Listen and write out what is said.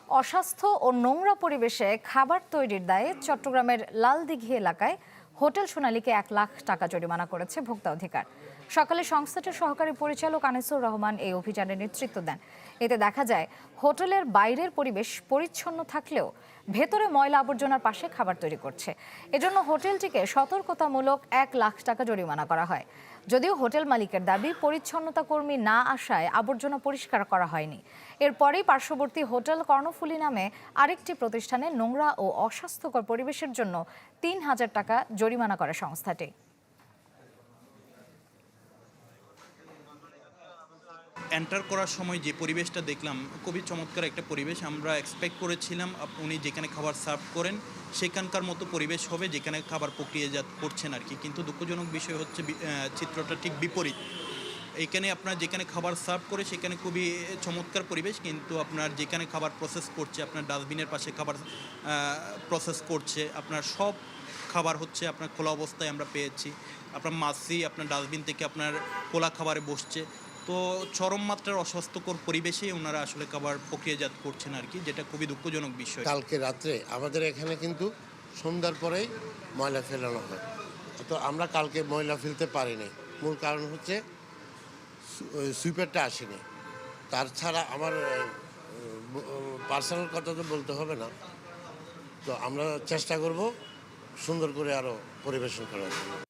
অস্বাস্থ্য ও নোংরা পরিবেশে খাবার তৈরির দায়ে চট্টগ্রামের লালদিঘি এলাকায় হোটেল সোনালীকে 1 লাখ টাকা জরিমানা করেছে ভোক্তা অধিকার। সকালে সংস্থাটির সহকারী পরিচালক আনিসুর রহমান এই অভিযানের নেতৃত্ব দেন। এতে দেখা যায় হোটেলের বাইরের পরিবেশ পরিচ্ছন্ন থাকলেও ভেতরে ময়লা আবর্জনার পাশে খাবার তৈরি করছে। এজন্য হোটেলটিকে সতর্কতামূলক 1 লাখ টাকা জরিমানা করা হয়। যদিও হোটেল মালিকের দাবি পরিচ্ছন্নতা কর্মী না আসায় আবর্জনা পরিষ্কার করা হয়নি। এরপরেই পার্শ্ববর্তী হোটেল কর্ণফুলী নামে আরেকটি প্রতিষ্ঠানে নোংরা ও অস্বাস্থ্যকর পরিবেশের জন্য 3,000 টাকা জরিমানা করে সংস্থাটি। এন্টার করার সময় যে পরিবেশটা দেখলাম খুবই চমৎকার একটা পরিবেশ। আমরা এক্সপেক্ট করেছিলাম উনি যেখানে খাবার সার্ভ করেন সেখানকার মতো পরিবেশ হবে যেখানে খাবার প্রক্রিয়াজাত করছেন আর কি। কিন্তু দুঃখজনক বিষয় হচ্ছে চিত্রটা ঠিক বিপরীত। এইখানে আপনার যেখানে খাবার সার্ভ করে সেখানে খুবই চমৎকার পরিবেশ, কিন্তু আপনার যেখানে খাবার প্রসেস করছে আপনার ডাস্টবিনের পাশে খাবার প্রসেস করছে, আপনার সব খাবার হচ্ছে আপনার খোলা অবস্থায় আমরা পেয়েছি। আপনার মাছি আপনার ডাস্টবিন থেকে আপনার খোলা খাবারে বসছে। তো চরম মাত্রার অস্বাস্থ্যকর পরিবেশে ওনারা আসলে খাবার প্রক্রিয়াজাত করছেন আর কি, যেটা খুবই দুঃখজনক বিষয়। কালকে রাত্রে আমাদের এখানে কিন্তু সন্ধ্যার পরেই ময়লা ফেলানো হয়, তো আমরা কালকে ময়লা ফেলতে পারিনি। মূল কারণ হচ্ছে সুইপারটা আসেনি। তার ছাড়া আমার পার্সোনাল কথা তো বলতে হবে না, তো আমরা চেষ্টা করব সুন্দর করে আরও পরিবেশন করার জন্য।